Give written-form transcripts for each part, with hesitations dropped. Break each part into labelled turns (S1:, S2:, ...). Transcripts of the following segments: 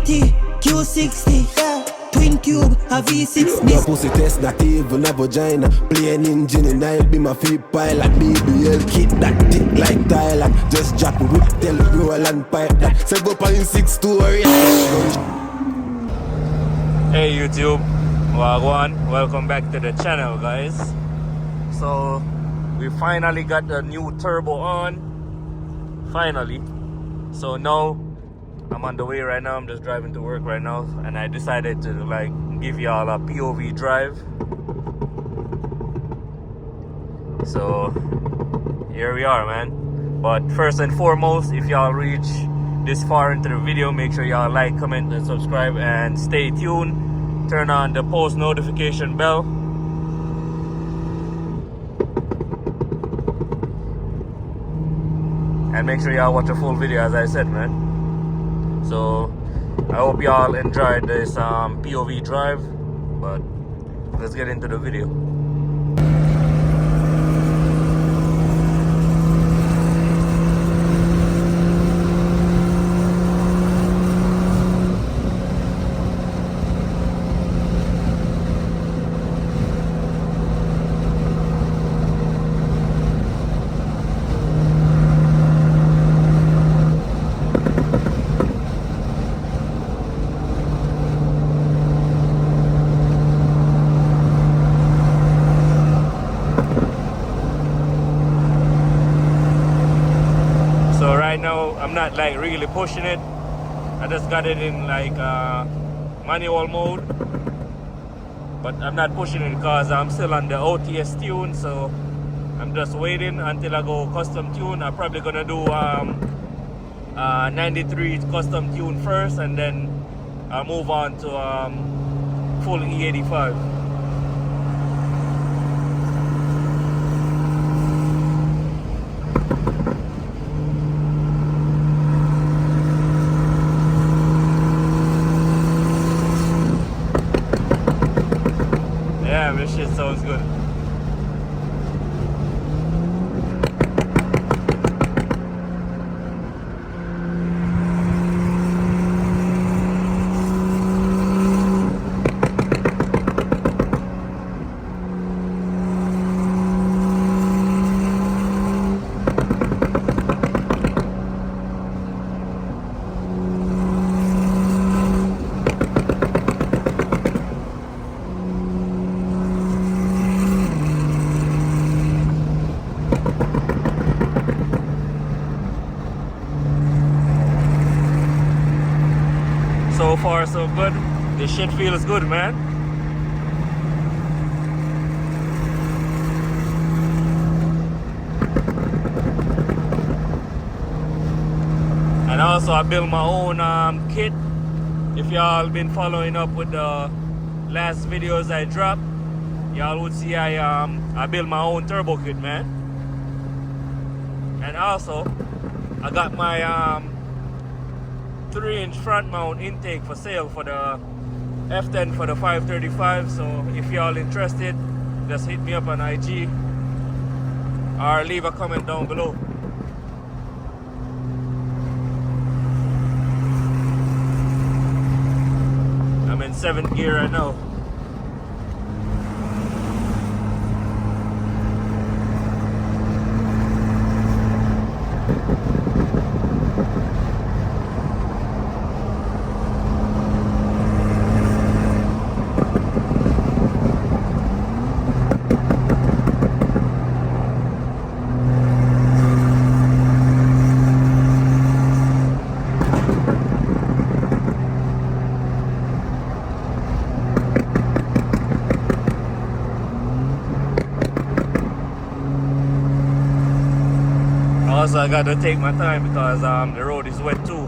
S1: 80, Q60, yeah. Twin tube, a V6.
S2: No pussy test, not even a vagina. Plain engine in it, be my feet pilot. BBL kit that tick like Thailand. Just drop whip, tell it roll and pipe that. 7.6 story.
S3: Hey YouTube, Wagwan, welcome back to the channel guys. So we finally got the new turbo on. Finally. So now I'm on the way right now. I'm just driving to work right now, and I decided to like give y'all a POV drive. So here we are, man. But first and foremost, if y'all reach this far into the video, make sure y'all like, comment, and subscribe, and stay tuned. Turn on the post notification bell. And make sure y'all watch the full video, as I said, man. So I hope y'all enjoyed this POV drive, but let's get into the video. So right now I'm not like really pushing it. I just got it in like manual mode, but I'm not pushing it because I'm still on the OTS tune. So I'm just waiting until I go custom tune. I'm probably gonna do 93 custom tune first, and then I'll move on to full E85. Yeah, this shit sounds good. So far so good. This shit feels good, man. And also I built my own kit. If y'all been following up with the last videos I dropped, y'all would see I built my own turbo kit, man. And also I got my 3-inch front mount intake for sale for the F10 for the 535. So if y'all interested, just hit me up on IG or leave a comment down below. I'm in 7th gear right now. Also, I gotta take my time because the road is wet too.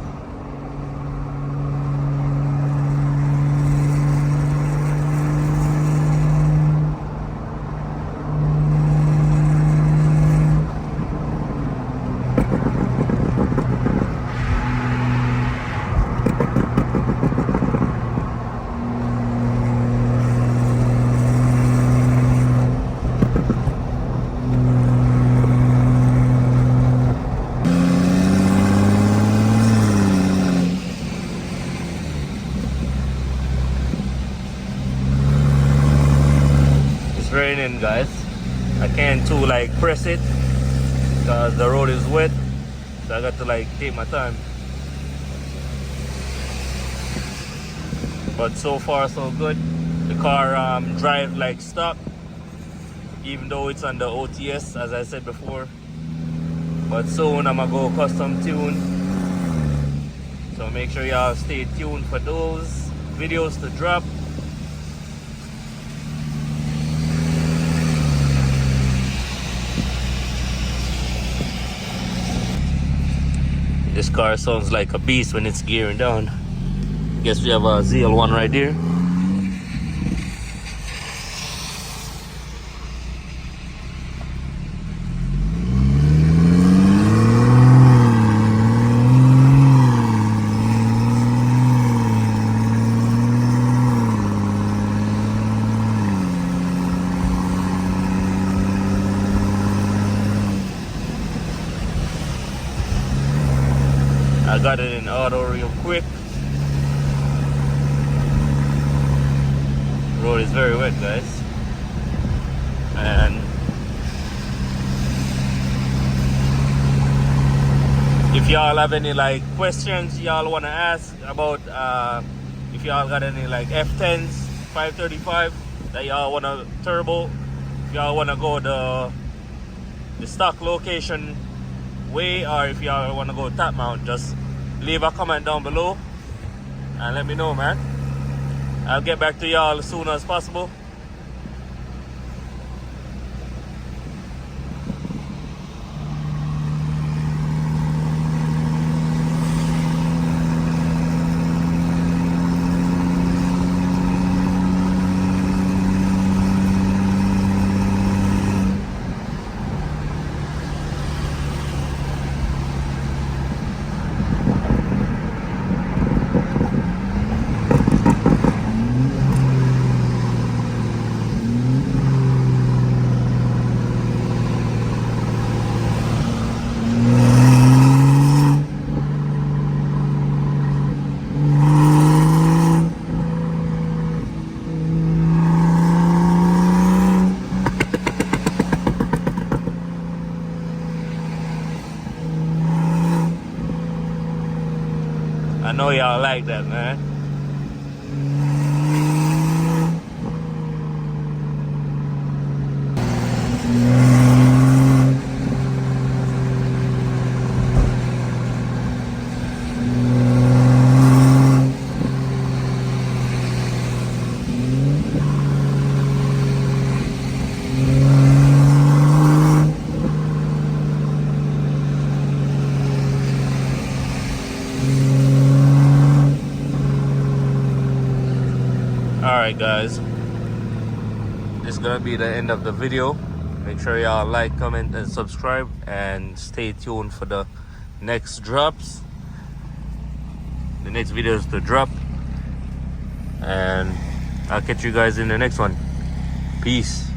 S3: raining, guys. I can't too like press it because the road is wet, so I got to like take my time. But so far so good. The car drive like stock, even though it's on the OTS as I said before. But soon I'm gonna go custom tune, so make sure y'all stay tuned for those videos to drop. This car sounds like a beast when it's gearing down. Guess we have a ZL1 right there. I got it in auto real quick. Road is very wet, guys. And if y'all have any like questions y'all wanna ask about if y'all got any like F10s 535 that y'all wanna turbo, if y'all wanna go the stock location way, or if y'all wanna go top mount, just leave a comment down below and let me know, man. I'll get back to y'all as soon as possible. I know y'all like that, man. Alright guys, this is gonna be the end of the video. Make sure y'all like, comment and subscribe, and stay tuned for the next drops, the next videos to drop, and I'll catch you guys in the next one. Peace.